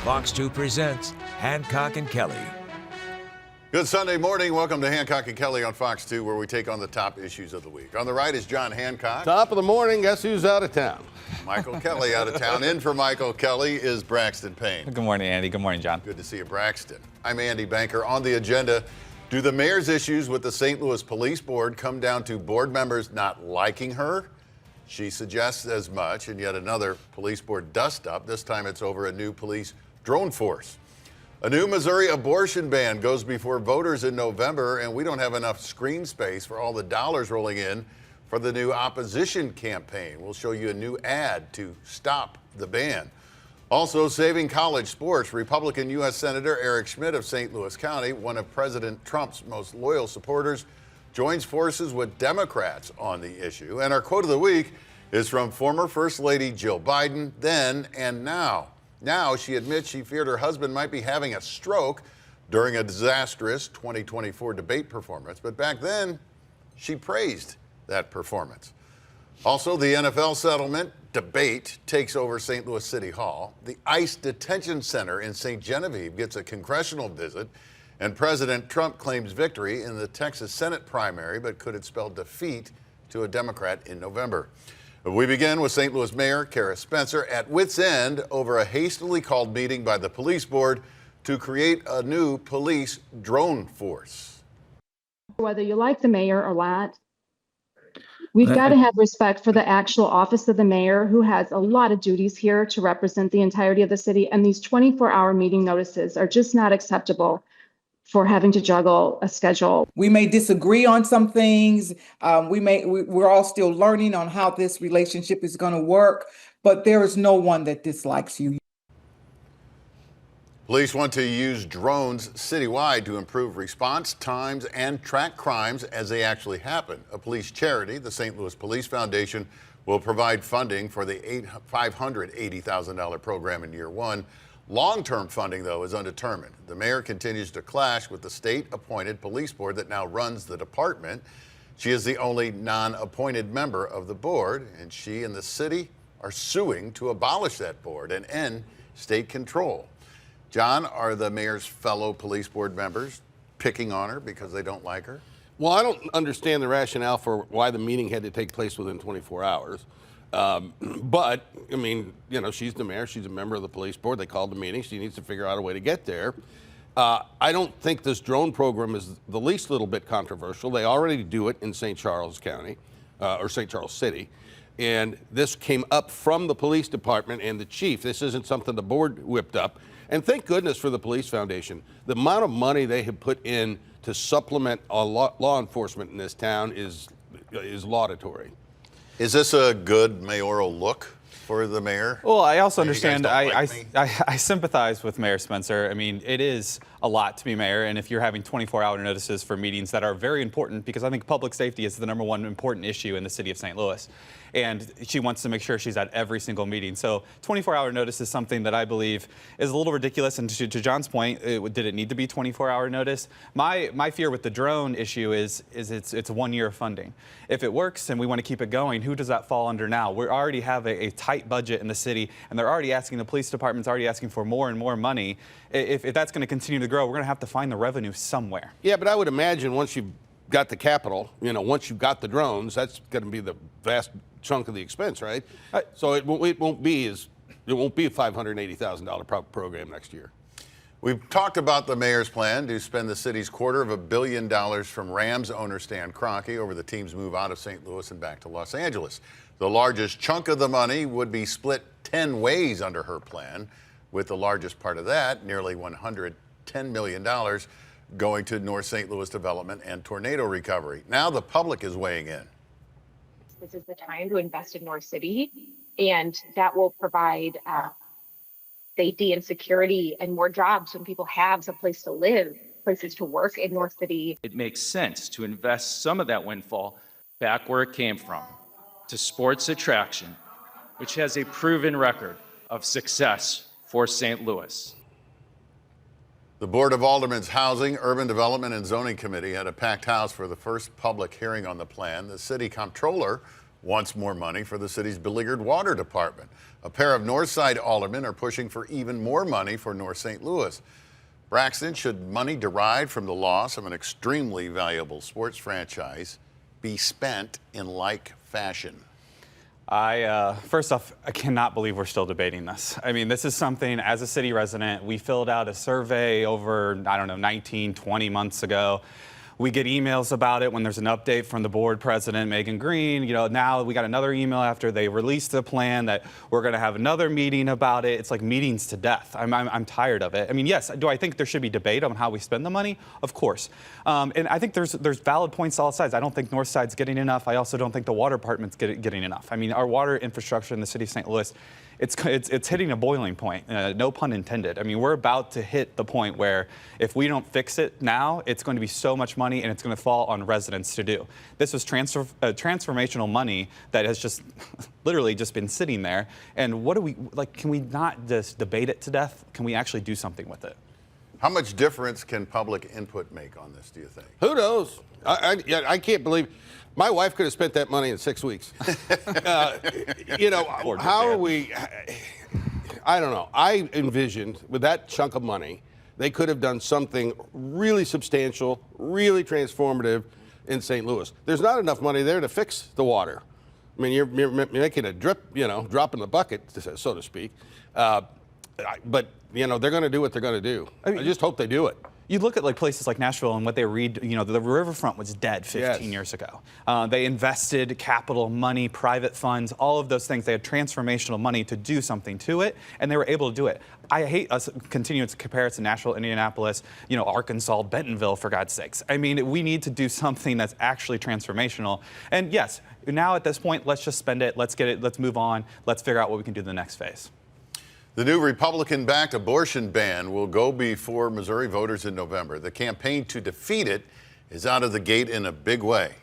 Fox 2 presents Hancock and Kelley. Good Sunday morning. Welcome to Hancock and Kelley on Fox 2, where we take on the top issues of the week. On the right is John Hancock. Top of the morning. Guess who's out of town? Michael Kelley out of town. In for Michael Kelley is Braxton Payne. Good morning, Andy. Good morning, John. Good to see you, Braxton. I'm Andy Banker. On the agenda, do the mayor's issues with the St. Louis Police Board come down to board members not liking her? She suggests as much, and yet another police board dust-up. This time it's over a new police drone force. A new Missouri abortion ban goes before voters in November, and we don't have enough screen space for all the dollars rolling in for the new opposition campaign. We'll show you a new ad to stop the ban. Also, saving college sports, Republican U.S. Senator Eric Schmidt of St. Louis County, one of President Trump's most loyal supporters, joins forces with Democrats on the issue. And our quote of the week is from former First Lady Jill Biden, then and now. Now she admits she feared her husband might be having a stroke during a disastrous 2024 debate performance, but back then she praised that performance. Also, the NFL settlement debate takes over St. Louis City Hall. The ICE detention center in St. Genevieve gets a congressional visit, and President Trump claims victory in the Texas Senate primary, but could it spell defeat to a Democrat in November? We begin with St. Louis Mayor Cara Spencer at wit's end over a hastily called meeting by the police board to create a new police drone force. Whether you like the mayor or not, we've got to have respect for the actual office of the mayor, who has a lot of duties here to represent the entirety of the city. And these 24-hour meeting notices are just not acceptable for having to juggle a schedule. We may disagree on some things. We're all still learning on how this relationship is going to work, but there is no one that dislikes you. Police want to use drones citywide to improve response times and track crimes as they actually happen. A police charity, the St. Louis Police Foundation, will provide funding for the $580,000 program in year one. Long-term funding, though, is undetermined. The mayor continues to clash with the state-appointed police board that now runs the department. She is the only non-appointed member of the board, and she and the city are suing to abolish that board and end state control. John, are the mayor's fellow police board members picking on her because they don't like her? Well, I don't understand the rationale for why the meeting had to take place within 24 hours. But, I mean, you know, she's the mayor. She's a member of the police board. They called the meeting. She needs to figure out a way to get there. I don't think this drone program is the least little bit controversial. They already do it in St. Charles County, or St. Charles City. And this came up from the police department and the chief. This isn't something the board whipped up. And thank goodness for the police foundation. The amount of money they have put in to supplement law enforcement in this town is laudatory. Is this a good mayoral look for the mayor? Well, I also You guys understand, don't like me? I sympathize with Mayor Spencer. I mean, it is a lot to be mayor, and if you're having 24-hour notices for meetings that are very important, because I think public safety is the #1 important issue in the city of St. Louis, and she wants to make sure she's at every single meeting. So 24-hour notice is something that I believe is a little ridiculous, and to John's point, did it need to be 24-hour notice? My fear with the drone issue is it's 1 year of funding. If it works and we want to keep it going, who does that fall under now? We already have a tight budget in the city, and they're already asking, the police department's already asking for more and more money. If that's going to continue to grow, we're going to have to find the revenue somewhere. Yeah, but I would imagine once you've got the capital, you know, once you've got the drones, that's going to be the vast chunk of the expense, right? So it won't be a $580,000 program next year. We've talked about the mayor's plan to spend the city's $250 million from Rams owner Stan Kroenke over the team's move out of St. Louis and back to Los Angeles. The largest chunk of the money would be split 10 ways under her plan, with the largest part of that, nearly $110 million, going to North St. Louis development and tornado recovery. Now the public is weighing in. This is the time to invest in North City, and that will provide safety and security and more jobs when people have some place to live, places to work in North City. It makes sense to invest some of that windfall back where it came from, to sports attraction, which has a proven record of success for St. Louis. The Board of Aldermen's Housing, Urban Development, and Zoning Committee had a packed house for the first public hearing on the plan. The city comptroller wants more money for the city's beleaguered water department. A pair of Northside aldermen are pushing for even more money for North St. Louis. Braxton, should money derived from the loss of an extremely valuable sports franchise be spent in like fashion? First off, I cannot believe we're still debating this. I mean, this is something, as a city resident, we filled out a survey over, 19, 20 months ago. We get emails about it when there's an update from the board president, Megan Green. Now we got another email after they released the plan that we're going to have another meeting about it. It's like meetings to death. I'm tired of it. I mean, yes, do I think there should be debate on how we spend the money? Of course. And I think there's valid points to all sides. I don't think Northside's getting enough. I also don't think the water department's getting enough. I mean, our water infrastructure in the city of St. Louis, it's hitting a boiling point, no pun intended. I mean, we're about to hit the point where if we don't fix it now, it's going to be so much money and it's going to fall on residents to do. This was transformational money that has just literally just been sitting there. And what do we, can we not just debate it to death? Can we actually do something with it? How much difference can public input make on this, do you think? Who knows? I can't believe my wife could have spent that money in 6 weeks. How are we? I don't know. I envisioned with that chunk of money, they could have done something really substantial, really transformative in St. Louis. There's not enough money there to fix the water. I mean, you're making a drop in the bucket, so to speak. But they're going to do what they're going to do. I just hope they do it. You look at places like Nashville and what they read, the riverfront was dead 15 years ago. They invested capital, money, private funds, all of those things. They had transformational money to do something to it, and they were able to do it. I hate us continuing to compare it to Nashville, Indianapolis, Arkansas, Bentonville, for God's sakes. I mean, we need to do something that's actually transformational. And yes, now at this point, let's just spend it. Let's get it. Let's move on. Let's figure out what we can do in the next phase. The new Republican-backed abortion ban will go before Missouri voters in November. The campaign to defeat it is out of the gate in a big way.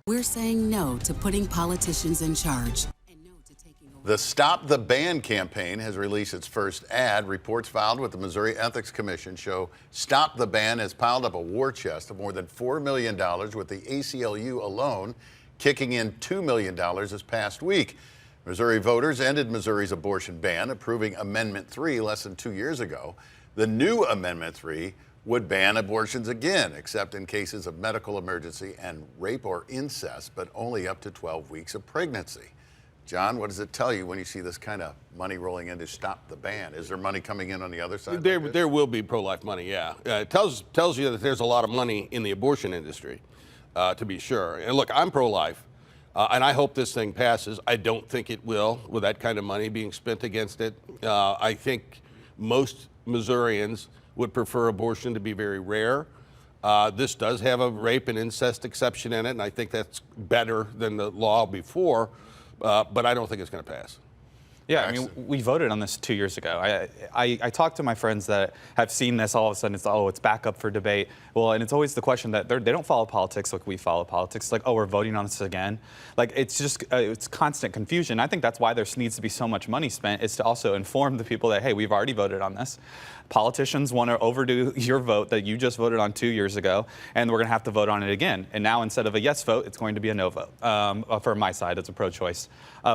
We're saying no to putting politicians in charge. And no to taking away. The Stop the Ban campaign has released its first ad. Reports filed with the Missouri Ethics Commission show Stop the Ban has piled up a war chest of more than $4 million, with the ACLU alone kicking in $2 million this past week. Missouri voters ended Missouri's abortion ban, approving Amendment 3 less than 2 years ago. The new Amendment 3 would ban abortions again, except in cases of medical emergency and rape or incest, but only up to 12 weeks of pregnancy. John, what does it tell you when you see this kind of money rolling in to stop the ban? Is there money coming in on the other side? There will be pro-life money, yeah. It tells you that there's a lot of money in the abortion industry, to be sure. And look, I'm pro-life. And I hope this thing passes. I don't think it will, with that kind of money being spent against it. I think most Missourians would prefer abortion to be very rare. This does have a rape and incest exception in it, and I think that's better than the law before, but I don't think it's going to pass. Yeah, I mean, we voted on this 2 years ago. I talked to my friends that have seen this. All of a sudden, it's back up for debate. Well, and it's always the question that they don't follow politics like we follow politics. Like, we're voting on this again. Like, it's just it's constant confusion. I think that's why there needs to be so much money spent, is to also inform the people that, hey, we've already voted on this. Politicians want to overdo your vote that you just voted on 2 years ago, and we're going to have to vote on it again. And now, instead of a yes vote, it's going to be a no vote for my side as a pro-choice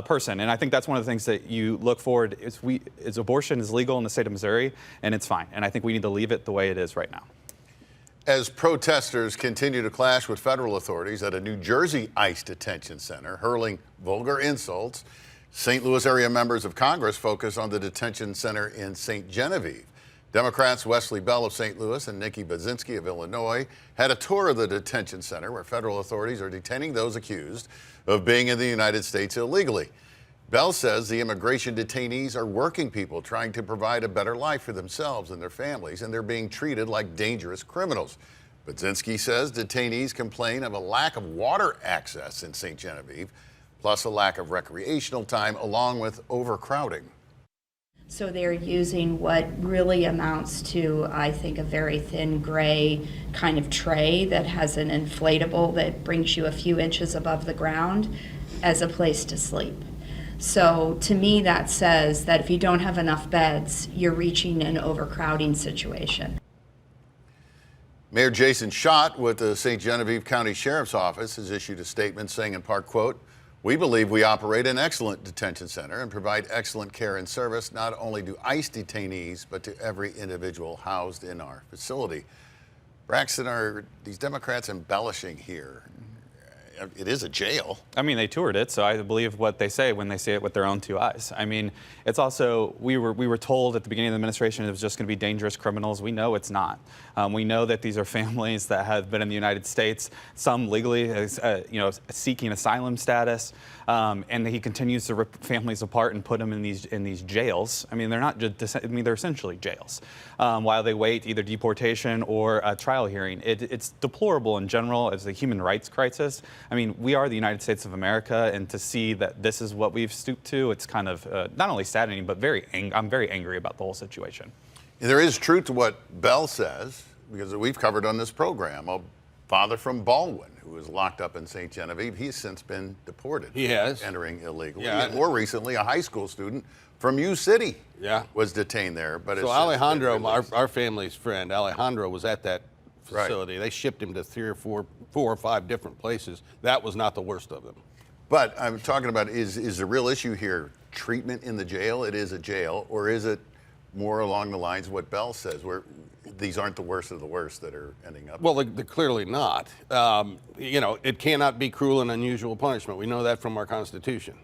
person. And I think that's one of the things that you look forward is abortion is legal in the state of Missouri, and it's fine. And I think we need to leave it the way it is right now. As protesters continue to clash with federal authorities at a New Jersey ICE detention center, hurling vulgar insults, St. Louis area members of Congress focus on the detention center in St. Genevieve. Democrats Wesley Bell of St. Louis and Nikki Budzinski of Illinois had a tour of the detention center where federal authorities are detaining those accused of being in the United States illegally. Bell says the immigration detainees are working people trying to provide a better life for themselves and their families, and they're being treated like dangerous criminals. Budzinski says detainees complain of a lack of water access in St. Genevieve, plus a lack of recreational time, along with overcrowding. So they're using what really amounts to, I think, a very thin gray kind of tray that has an inflatable that brings you a few inches above the ground as a place to sleep. So to me, that says that if you don't have enough beds, you're reaching an overcrowding situation. Mayor Jason Schott with the St. Genevieve County Sheriff's Office has issued a statement saying in part, quote, We believe we operate an excellent detention center and provide excellent care and service not only to ICE detainees, but to every individual housed in our facility. Braxton, are these Democrats embellishing here? It is a jail. I mean, they toured it, so I believe what they say when they say it with their own two eyes. I mean, it's also, we were told at the beginning of the administration it was just going to be dangerous criminals. We know it's not. We know that these are families that have been in the United States, some legally, seeking asylum status, and he continues to rip families apart and put them in these jails. I mean, they're not just, I mean, they're essentially jails while they wait either deportation or a trial hearing. It's deplorable in general as a human rights crisis. I mean, we are the United States of America, and to see that this is what we've stooped to, it's kind of not only saddening, but I'm very angry about the whole situation. There is truth to what Bell says, because we've covered on this program. A father from Baldwin who was locked up in St. Genevieve, he's since been deported. He has. Entering illegally. Yeah. And more recently, a high school student from U City was detained there. But so Alejandro, our family's friend, Alejandro was at that facility. Right. They shipped him to four or five different places. That was not the worst of them. But I'm talking about, is the real issue here treatment in the jail? It is a jail, or is it more along the lines of what Bell says, where these aren't the worst of the worst that are ending up? Well, they're clearly not. It cannot be cruel and unusual punishment. We know that from our Constitution.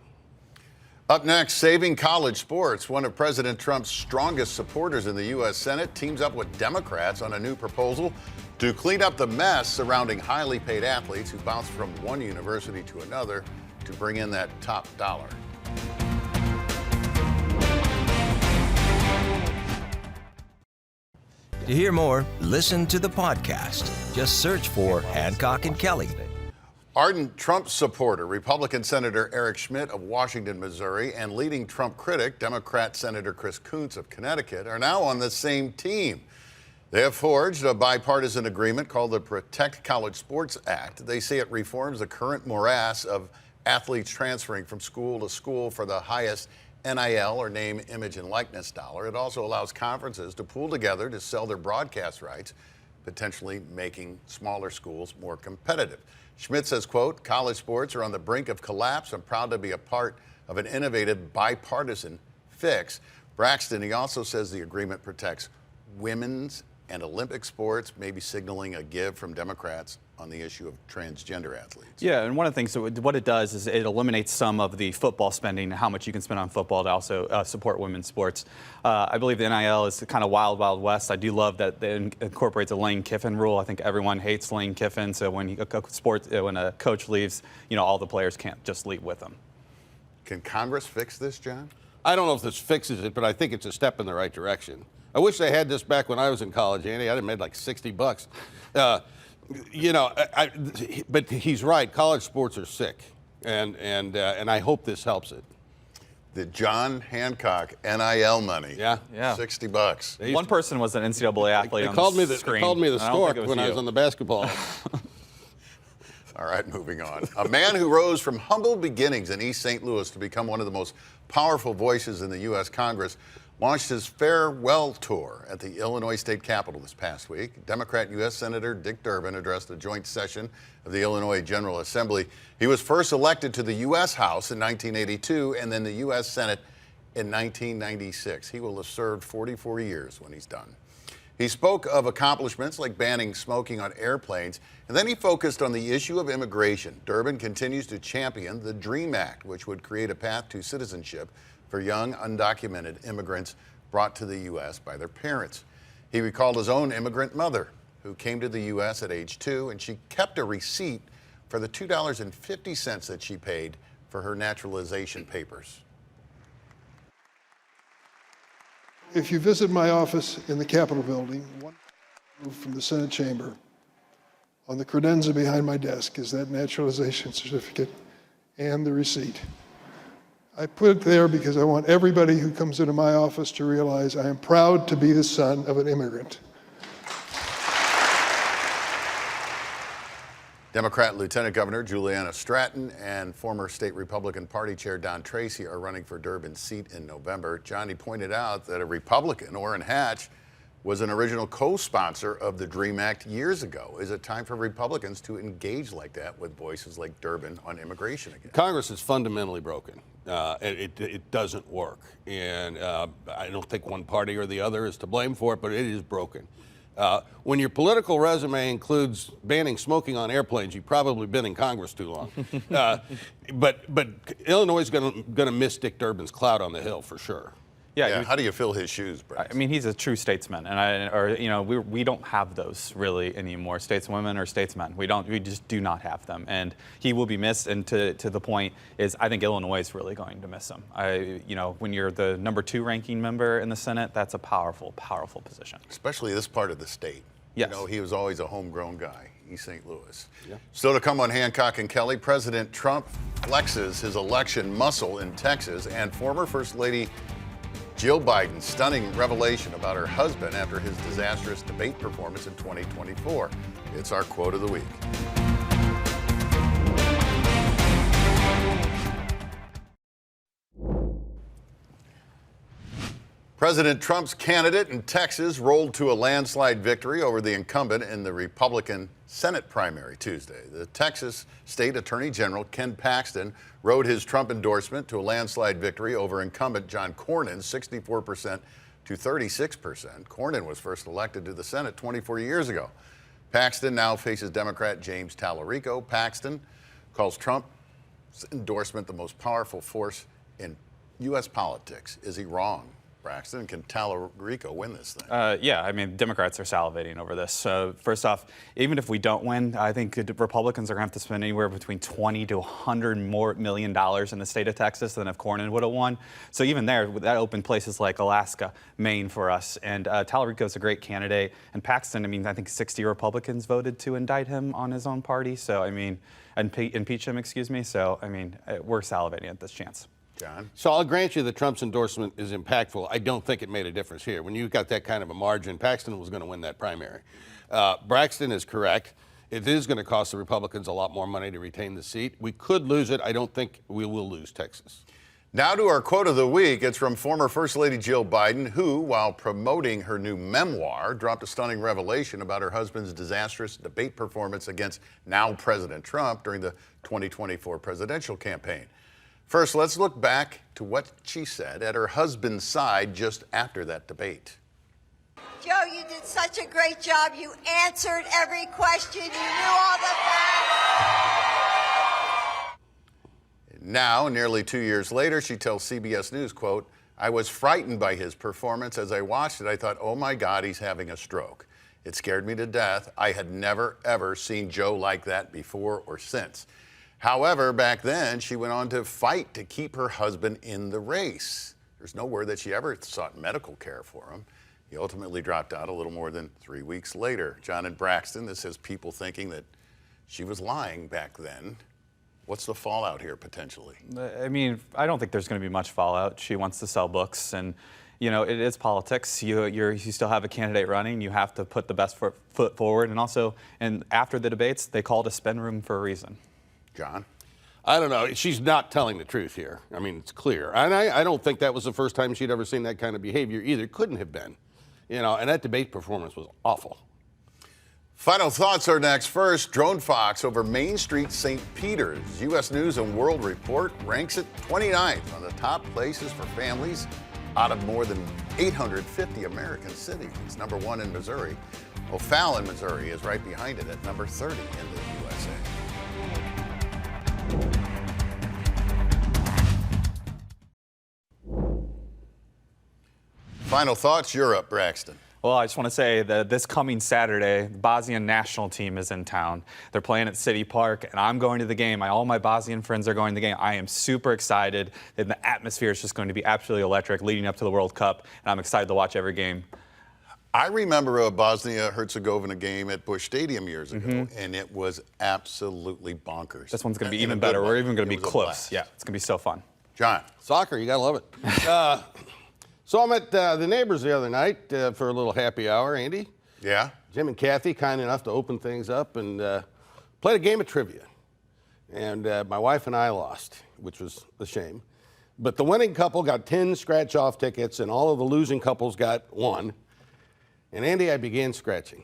Up next, saving college sports. One of President Trump's strongest supporters in the U.S. Senate teams up with Democrats on a new proposal to clean up the mess surrounding highly paid athletes who bounce from one university to another to bring in that top dollar. To hear more, listen to the podcast. Just search for Hancock and Kelley. Ardent Trump supporter, Republican Senator Eric Schmitt of Washington, Missouri, and leading Trump critic, Democrat Senator Chris Coons of Connecticut, are now on the same team. They have forged a bipartisan agreement called the Protect College Sports Act. They say it reforms the current morass of athletes transferring from school to school for the highest NIL, or name, image, and likeness dollar. It also allows conferences to pool together to sell their broadcast rights, potentially making smaller schools more competitive. Schmitt says, quote, college sports are on the brink of collapse. I'm proud to be a part of an innovative bipartisan fix. Braxton, he also says the agreement protects women's and Olympic sports, maybe signaling a give from Democrats on the issue of transgender athletes. Yeah, and one of the things, what it does is it eliminates some of the football spending, how much you can spend on football to also support women's sports. I believe the NIL is kind of wild, wild west. I do love that it incorporates a Lane Kiffin rule. I think everyone hates Lane Kiffin, so when a coach leaves, all the players can't just leave with them. Can Congress fix this, John? I don't know if this fixes it, but I think it's a step in the right direction. I wish they had this back when I was in college, Andy. I'd have made like $60. But he's right. College sports are sick, and I hope this helps it. The John Hancock NIL money. Yeah. $60. One person was an NCAA athlete. They called me the stork when I was on the basketball. All right, moving on. A man who rose from humble beginnings in East St. Louis to become one of the most powerful voices in the U.S. Congress launched his farewell tour at the Illinois State Capitol this past week. Democrat U.S. Senator Dick Durbin addressed a joint session of the Illinois General Assembly. He was first elected to the U.S. House in 1982 and then the U.S. Senate in 1996. He will have served 44 years when he's done. He spoke of accomplishments like banning smoking on airplanes, and then he focused on the issue of immigration. Durbin continues to champion the DREAM Act, which would create a path to citizenship for young, undocumented immigrants brought to the U.S. by their parents. He recalled his own immigrant mother, who came to the U.S. at age 2, and she kept a receipt for the $2.50 that she paid for her naturalization papers. If you visit my office in the Capitol building, one move from the Senate chamber, on the credenza behind my desk is that naturalization certificate and the receipt. I put it there because I want everybody who comes into my office to realize I am proud to be the son of an immigrant. Democrat Lieutenant Governor Juliana Stratton and former state Republican Party Chair Don Tracy are running for Durbin's seat in November. Johnny pointed out that a Republican, Orrin Hatch, was an original co-sponsor of the DREAM Act years ago. Is it time for Republicans to engage like that with voices like Durbin on immigration again? Congress is fundamentally broken. It doesn't work. And I don't think one party or the other is to blame for it, but it is broken. When your political resume includes banning smoking on airplanes, you've probably been in Congress too long. But Illinois is going to miss Dick Durbin's clout on the Hill for sure. Yeah. How do you fill his shoes, Brett? I mean, he's a true statesman, and we don't have those really anymore. Stateswomen or statesmen, we just do not have them, and he will be missed. And to the point is, I think Illinois is really going to miss him. When you're the number 2 ranking member in the Senate, that's a powerful, powerful position. Especially this part of the state. Yes. He was always a homegrown guy, East St. Louis. Yeah. Still to come on Hancock and Kelley, President Trump flexes his election muscle in Texas, and former First Lady Jill Biden's stunning revelation about her husband after his disastrous debate performance in 2024. It's our quote of the week. President Trump's candidate in Texas rolled to a landslide victory over the incumbent in the Republican Senate primary Tuesday. The Texas State Attorney General Ken Paxton rode his Trump endorsement to a landslide victory over incumbent John Cornyn, 64% to 36%. Cornyn was first elected to the Senate 24 years ago. Paxton now faces Democrat James Tallarico. Paxton calls Trump's endorsement the most powerful force in U.S. politics. Is he wrong? Braxton, can Tallarico win this thing? Yeah, I mean, Democrats are salivating over this. First off, even if we don't win, I think Republicans are going to have to spend anywhere between $20 to $100 million in the state of Texas than if Cornyn would have won. So even there, that opened places like Alaska, Maine for us. And Tallarico is a great candidate. And Paxton, I mean, I think 60 Republicans voted to indict him on his own party. So, I mean, impeach him, excuse me. So, I mean, we're salivating at this chance. John? So I'll grant you that Trump's endorsement is impactful. I don't think it made a difference here. When you've got that kind of a margin, Paxton was going to win that primary. Braxton is correct. It is going to cost the Republicans a lot more money to retain the seat. We could lose it. I don't think we will lose Texas. Now to our quote of the week. It's from former First Lady Jill Biden, who, while promoting her new memoir, dropped a stunning revelation about her husband's disastrous debate performance against now President Trump during the 2024 presidential campaign. First, let's look back to what she said at her husband's side just after that debate. Joe, you did such a great job. You answered every question. You knew all the facts. Now, nearly 2 years later, she tells CBS News, quote, "I was frightened by his performance. As I watched it, I thought, oh my God, he's having a stroke. It scared me to death. I had never, ever seen Joe like that before or since." However, back then, she went on to fight to keep her husband in the race. There's no word that she ever sought medical care for him. He ultimately dropped out a little more than 3 weeks later. John and Braxton, this has people thinking that she was lying back then. What's the fallout here, potentially? I mean, I don't think there's going to be much fallout. She wants to sell books, and it is politics. You still have a candidate running. You have to put the best foot forward, and also, after the debates, they called a spend room for a reason. John? I don't know. She's not telling the truth here. I mean, it's clear. And I don't think that was the first time she'd ever seen that kind of behavior either. Couldn't have been. And that debate performance was awful. Final thoughts are next. First, drone fox over Main Street, St. Peter's. U.S. News and World Report ranks it 29th on the top places for families out of more than 850 American cities. It's number 1 in Missouri. O'Fallon, Missouri is right behind it at number 30 in the USA. Final thoughts, you're up, Braxton. Well, I just want to say that this coming Saturday, the Bosnian national team is in town. They're playing at City Park, and I'm going to the game. All my Bosnian friends are going to the game. I am super excited, and the atmosphere is just going to be absolutely electric leading up to the World Cup, and I'm excited to watch every game. I remember a Bosnia-Herzegovina game at Busch Stadium years ago, and it was absolutely bonkers. This one's going to be even better. We're even going to be close. Yeah, it's going to be so fun. John. Soccer, you got to love it. So I'm at the neighbors the other night for a little happy hour, Andy. Yeah. Jim and Kathy, kind enough to open things up and played a game of trivia. And my wife and I lost, which was a shame. But the winning couple got 10 scratch-off tickets, and all of the losing couples got 1. And Andy, I began scratching.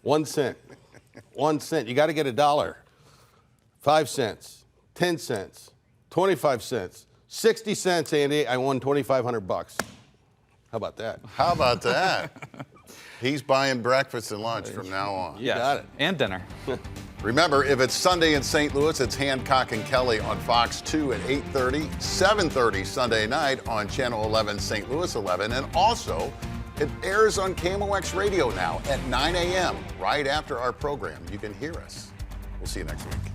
1 cent. 1 cent. You got to get $1. 5 cents. 10 cents. 25 cents. 60 cents, Andy. I won $2,500. How about that? How about that? He's buying breakfast and lunch from now on. Yeah, got it. and dinner. Remember, if it's Sunday in St. Louis, it's Hancock and Kelley on Fox 2 at 8:30, 7:30 Sunday night on Channel 11, St. Louis 11, and also it airs on KMOX Radio now at 9 a.m. right after our program. You can hear us. We'll see you next week.